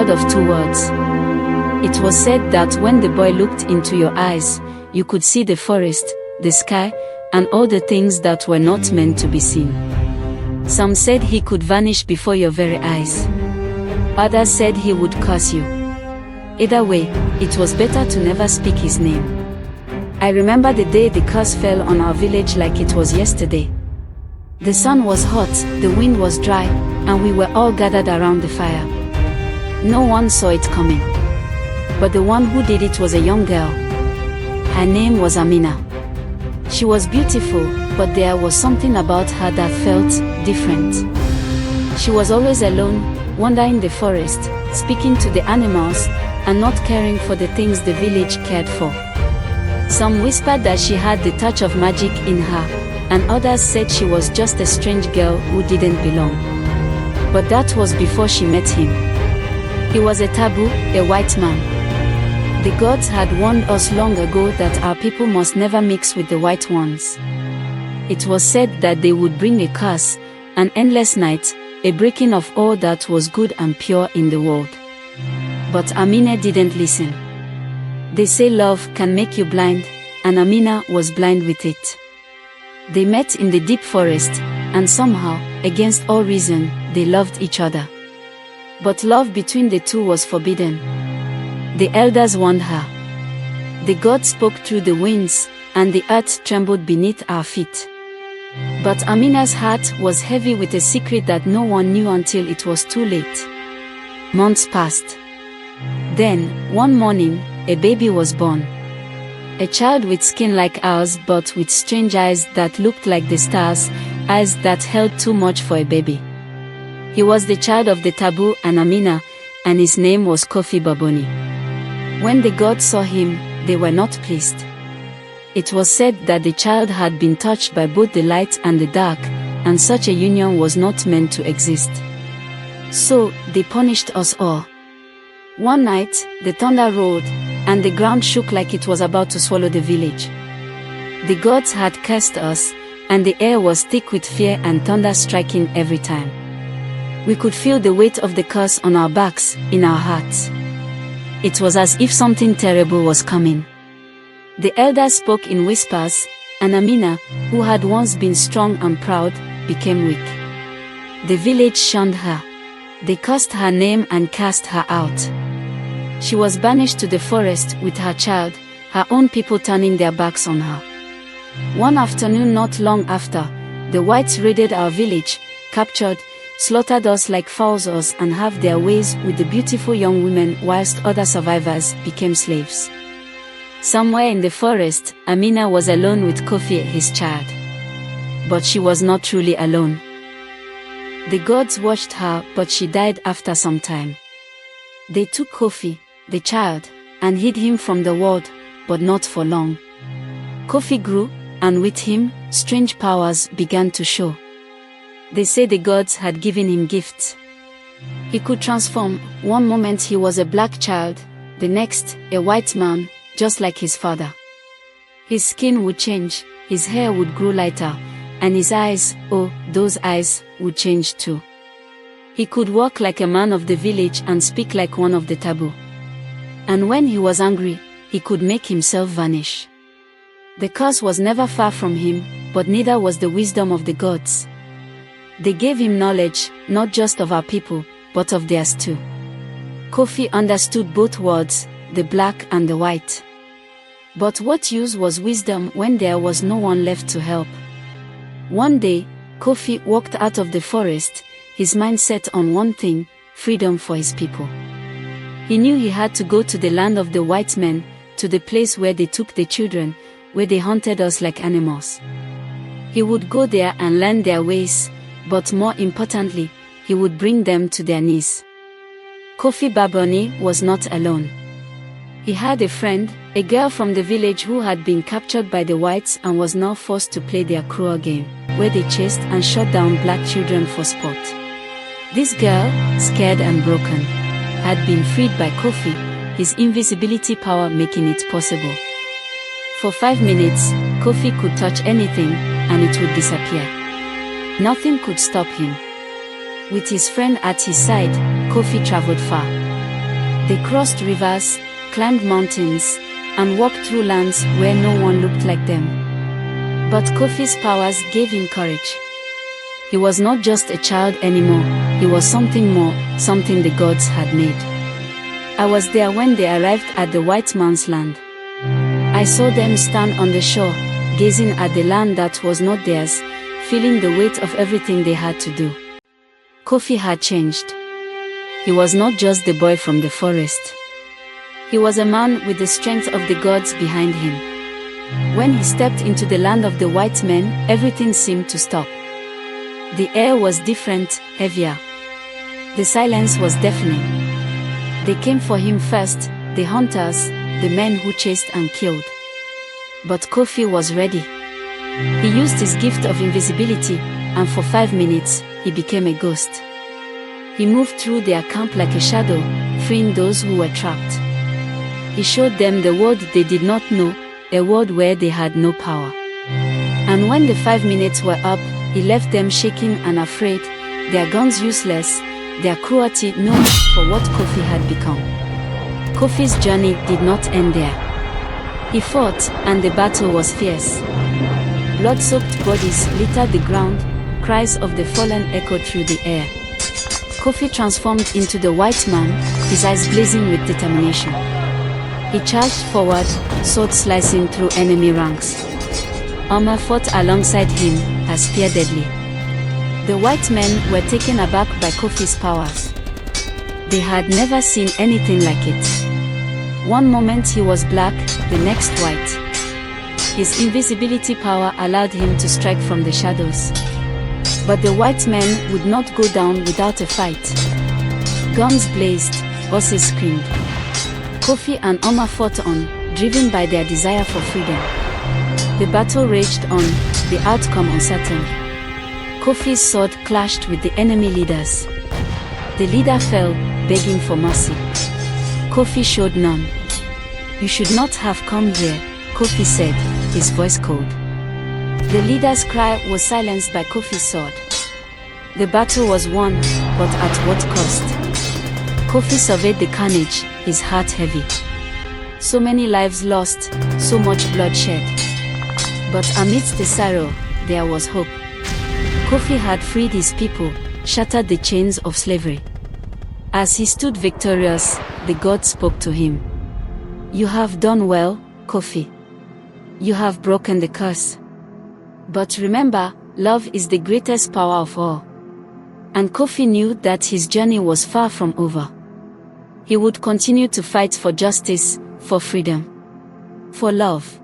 child of two worlds. It was said that when the boy looked into your eyes, you could see the forest, the sky, and all the things that were not meant to be seen. Some said he could vanish before your very eyes. Others said he would curse you. Either way, it was better to never speak his name. I remember the day the curse fell on our village like it was yesterday. The sun was hot, the wind was dry, and we were all gathered around the fire. No one saw it coming. But the one who did it was a young girl. Her name was Amina. She was beautiful, but there was something about her that felt different. She was always alone, wandering the forest, speaking to the animals, and not caring for the things the village cared for. Some whispered that she had the touch of magic in her, and others said she was just a strange girl who didn't belong. But that was before she met him. He was a taboo, a white man. The gods had warned us long ago that our people must never mix with the white ones. It was said that they would bring a curse, an endless night, a breaking of all that was good and pure in the world. But Amina didn't listen. They say love can make you blind, and Amina was blind with it. They met in the deep forest, and somehow, against all reason, they loved each other. But love between the two was forbidden. The elders warned her. The gods spoke through the winds, and the earth trembled beneath our feet. But Amina's heart was heavy with a secret that no one knew until it was too late. Months passed. Then, one morning, a baby was born. A child with skin like ours but with strange eyes that looked like the stars, eyes that held too much for a baby. He was the child of the taboo and Amina, and his name was Kofi Baboni. When the gods saw him, they were not pleased. It was said that the child had been touched by both the light and the dark, and such a union was not meant to exist. So, they punished us all. One night, the thunder roared, and the ground shook like it was about to swallow the village. The gods had cursed us, and the air was thick with fear and thunder striking every time. We could feel the weight of the curse on our backs, in our hearts. It was as if something terrible was coming. The elders spoke in whispers, and Amina, who had once been strong and proud, became weak. The village shunned her. They cursed her name and cast her out. She was banished to the forest with her child, her own people turning their backs on her. One afternoon not long after, the whites raided our village, captured, slaughtered us like fowls and have their ways with the beautiful young women whilst other survivors became slaves. Somewhere in the forest, Amina was alone with Kofi, his child. But she was not truly alone. The gods watched her, but she died after some time. They took Kofi, the child, and hid him from the world, but not for long. Kofi grew, and with him, strange powers began to show. They say the gods had given him gifts. He could transform. One moment he was a black child, the next, a white man, just like his father. His skin would change, his hair would grow lighter, and his eyes, oh, those eyes, would change too. He could walk like a man of the village and speak like one of the taboo. And when he was angry, he could make himself vanish. The curse was never far from him, but neither was the wisdom of the gods. They gave him knowledge, not just of our people, but of theirs too. Kofi understood both worlds, the black and the white. But what use was wisdom when there was no one left to help? One day, Kofi walked out of the forest, his mind set on one thing, freedom for his people. He knew he had to go to the land of the white men, to the place where they took the children, where they hunted us like animals. He would go there and learn their ways, but more importantly, he would bring them to their knees. Kofi Baboni was not alone. He had a friend, a girl from the village who had been captured by the whites and was now forced to play their cruel game, where they chased and shot down black children for sport. This girl, scared and broken, had been freed by Kofi, his invisibility power making it possible. For 5 minutes, Kofi could touch anything, and it would disappear. Nothing could stop him. With his friend at his side, Kofi traveled far. They crossed rivers, climbed mountains, and walked through lands where no one looked like them. But Kofi's powers gave him courage. He was not just a child anymore, he was something more, something the gods had made. I was there when they arrived at the white man's land. I saw them stand on the shore, gazing at the land that was not theirs, feeling the weight of everything they had to do. Kofi had changed. He was not just the boy from the forest. He was a man with the strength of the gods behind him. When he stepped into the land of the white men, everything seemed to stop. The air was different, heavier. The silence was deafening. They came for him first, the hunters, the men who chased and killed. But Kofi was ready. He used his gift of invisibility, and for 5 minutes, he became a ghost. He moved through their camp like a shadow, freeing those who were trapped. He showed them the world they did not know, a world where they had no power. And when the 5 minutes were up, he left them shaking and afraid, their guns useless, their cruelty known for what Kofi had become. Kofi's journey did not end there. He fought, and the battle was fierce. Blood-soaked bodies littered the ground, cries of the fallen echoed through the air. Kofi transformed into the white man, his eyes blazing with determination. He charged forward, sword slicing through enemy ranks. Amina fought alongside him, her spear deadly. The white men were taken aback by Kofi's powers. They had never seen anything like it. One moment he was black, the next white. His invisibility power allowed him to strike from the shadows. But the white men would not go down without a fight. Guns blazed, horses screamed. Kofi and Amina fought on, driven by their desire for freedom. The battle raged on, the outcome uncertain. Kofi's sword clashed with the enemy leaders. The leader fell, begging for mercy. Kofi showed none. "You should not have come here," Kofi said, his voice cold. The leader's cry was silenced by Kofi's sword. The battle was won, but at what cost? Kofi surveyed the carnage, his heart heavy. So many lives lost, so much bloodshed. But amidst the sorrow, there was hope. Kofi had freed his people, shattered the chains of slavery. As he stood victorious, the God spoke to him. "You have done well, Kofi. You have broken the curse. But remember, love is the greatest power of all." And Kofi knew that his journey was far from over. He would continue to fight for justice, for freedom, for love.